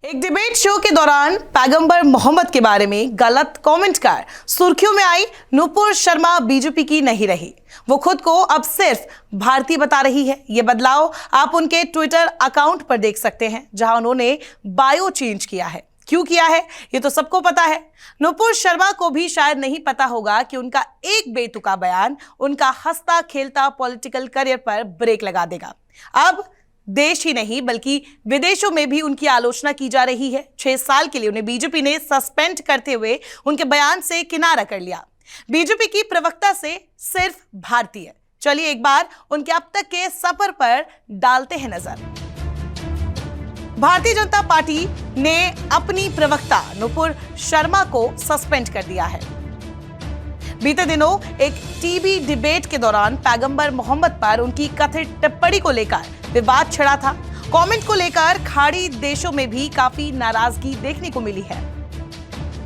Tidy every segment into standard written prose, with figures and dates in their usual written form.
एक debate show के दौरान पैगंबर मोहम्मद के बारे में गलत कमेंट कर सुर्खियों में आई नुपुर शर्मा बीजेपी की नहीं रही। वो खुद को अब सिर्फ भारतीय बता रही है। ये बदलाव आप उनके ट्विटर अकाउंट पर देख सकते हैं, जहां उन्होंने बायो चेंज किया है। क्यों किया है ये तो सबको पता है। नुपुर शर्मा को भी शायद नहीं पता होगा कि उनका एक बेतुका बयान उनका हंसता खेलता पॉलिटिकल करियर पर ब्रेक लगा देगा। अब देश ही नहीं बल्कि विदेशों में भी उनकी आलोचना की जा रही है। 6 साल के लिए उन्हें बीजेपी ने सस्पेंड करते हुए उनके बयान से किनारा कर लिया। बीजेपी की प्रवक्ता से सिर्फ भारतीय। चलिए एक बार उनके अब तक के सफर पर डालते हैं नजर। भारतीय जनता पार्टी ने अपनी प्रवक्ता नुपुर शर्मा को सस्पेंड कर दिया है। बीते दिनों एक टीवी डिबेट के दौरान पैगंबर मोहम्मद पर उनकी कथित टिप्पणी को लेकर विवाद छिड़ा था। कमेंट को लेकर खाड़ी देशों में भी काफी नाराजगी देखने को मिली है।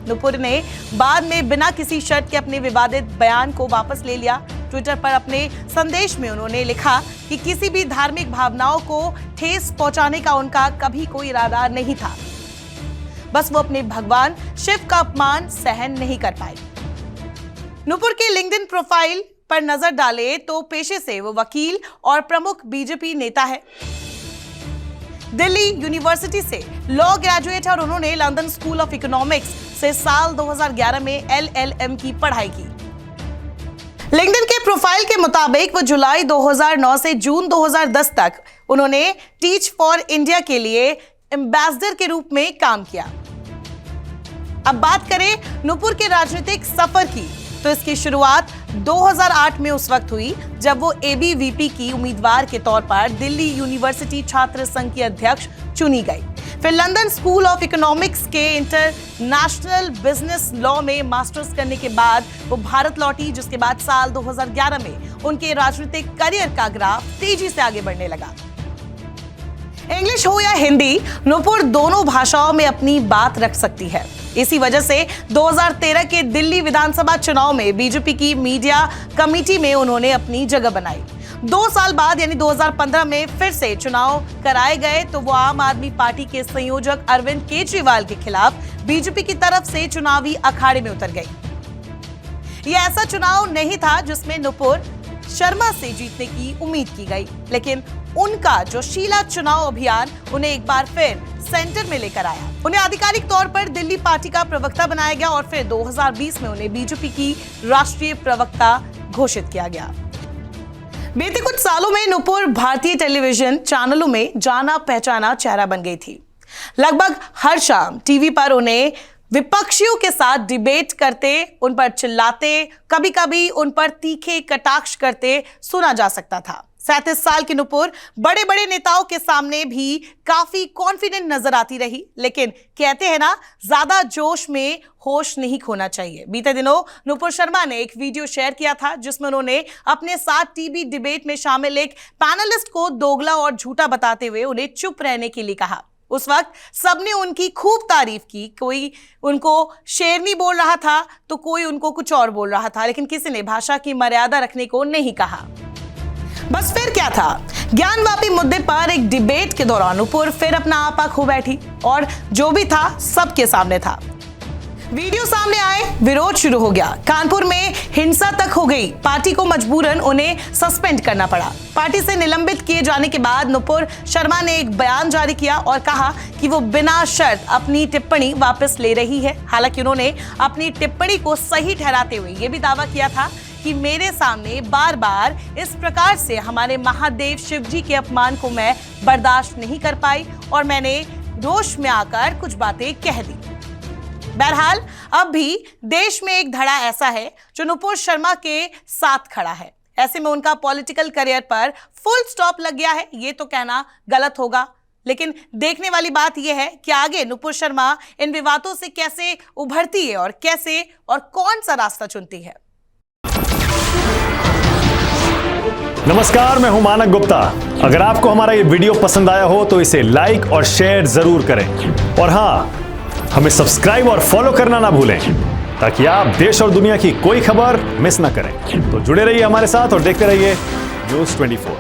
नुपुर ने बाद में बिना किसी शर्त के अपने विवादित बयान को वापस ले लिया। ट्विटर पर अपने संदेश में उन्होंने लिखा कि किसी भी धार्मिक भावनाओं को ठेस पहुंचाने का उनका कभी कोई इरादा नहीं था। बस वो अपने भगवान शिव का अपमान सहन नहीं कर पाए। नुपुर के लिंक्डइन प्रोफाइल पर नजर डाले तो पेशे से वो वकील और प्रमुख बीजेपी नेता है। दिल्ली यूनिवर्सिटी से लॉ ग्रेजुएट और उन्होंने लंदन स्कूल ऑफ इकोनॉमिक्स से साल 2011 में LLM की पढ़ाई की। लिंक्डइन के प्रोफाइल के मुताबिक वो जुलाई 2009 से जून 2010 तक उन्होंने टीच फॉर इंडिया के लिए एम्बेसडर के रूप में काम किया। अब बात करें नुपुर के राजनीतिक सफर की, तो इसकी शुरुआत 2008 में उस वक्त हुई जब वो ABVP की उम्मीदवार के तौर पर दिल्ली यूनिवर्सिटी छात्र संघ की अध्यक्ष चुनी गई। फिर लंदन स्कूल ऑफ इकोनॉमिक्स के इंटरनेशनल बिजनेस लॉ में मास्टर्स करने के बाद वो भारत लौटी, जिसके बाद साल 2011 में उनके राजनीतिक करियर का ग्राफ तेजी से आगे बढ़ने लगा। इंग्लिश हो या हिंदी, नुपुर दोनों भाषाओं में अपनी बात रख सकती है। इसी वजह से 2013 के दिल्ली विधानसभा चुनाव में बीजेपी की मीडिया कमेटी में उन्होंने अपनी जगह बनाई। 2 साल बाद यानी 2015 में फिर से चुनाव कराए गए तो वो आम आदमी पार्टी के संयोजक अरविंद केजरीवाल के खिलाफ बीजेपी की तरफ से चुनावी अखाड़े में उतर गई। यह ऐसा चुनाव नहीं था जिसमें नुपुर शर्मा से जीतने की उम्मीद की गई, लेकिन उनका जो शीला चुनाव अभियान उन्हें एक बार फिर सेंटर में लेकर आया। उन्हें आधिकारिक तौर पर दिल्ली पार्टी का प्रवक्ता बनाया गया और फिर 2020 में उन्हें बीजेपी की राष्ट्रीय प्रवक्ता घोषित किया गया। बीते कुछ सालों में नुपुर भारतीय टेलीविजन चैनलों में जाना पहचाना चेहरा बन गई थी। लगभग हर शाम टीवी पर उन्हें विपक्षियों के साथ डिबेट करते, उन पर चिल्लाते, कभी कभी उन पर तीखे कटाक्ष करते सुना जा सकता था। 37 साल की नुपुर बड़े बड़े नेताओं के सामने भी काफी कॉन्फिडेंट नजर आती रही, लेकिन कहते हैं ना, ज्यादा जोश में होश नहीं खोना चाहिए। बीते दिनों नुपुर शर्मा ने एक वीडियो शेयर किया था जिसमें उन्होंने अपने साथ टीवी डिबेट में शामिल एक पैनलिस्ट को दोगला और झूठा बताते हुए उन्हें चुप रहने के लिए कहा। उस वक्त सबने उनकी खूब तारीफ की। कोई उनको शेरनी बोल रहा था तो कोई उनको कुछ और बोल रहा था, लेकिन किसी ने भाषा की मर्यादा रखने को नहीं कहा। बस फिर क्या था, ज्ञानवापी मुद्दे पर एक डिबेट के दौरान नुपुर फिर अपना आपा खो बैठी और जो भी था सबके सामने था। वीडियो सामने आए, विरोध शुरू हो गया। कानपुर में हिंसा तक हो गई। पार्टी को मजबूरन उन्हें सस्पेंड करना पड़ा। पार्टी से निलंबित किए जाने के बाद नुपुर शर्मा ने एक बयान जारी किया और कहा कि वो बिना शर्त अपनी टिप्पणी वापस ले रही है। हालांकि उन्होंने अपनी टिप्पणी को सही ठहराते हुए ये भी दावा किया था कि मेरे सामने बार बार इस प्रकार से हमारे महादेव शिव जी के अपमान को मैं बर्दाश्त नहीं कर पाई और मैंने जोश में आकर कुछ बातें कह दी। बहरहाल अब भी देश में एक धड़ा ऐसा है जो नुपुर शर्मा के साथ खड़ा है। ऐसे में उनका पॉलिटिकल करियर पर फुल स्टॉप लग गया है, ये तो कहना गलत होगा। लेकिन देखने वाली बात यह है कि आगे नुपुर शर्मा इन विवादों से कैसे उभरती है और कैसे और कौन सा रास्ता चुनती है। नमस्कार, मैं हूं मानक गुप्ता। अगर आपको हमारा ये वीडियो पसंद आया हो तो इसे लाइक और शेयर जरूर करें और हाँ, हमें सब्सक्राइब और फॉलो करना ना भूलें ताकि आप देश और दुनिया की कोई खबर मिस ना करें। तो जुड़े रहिए हमारे साथ और देखते रहिए न्यूज़ 24।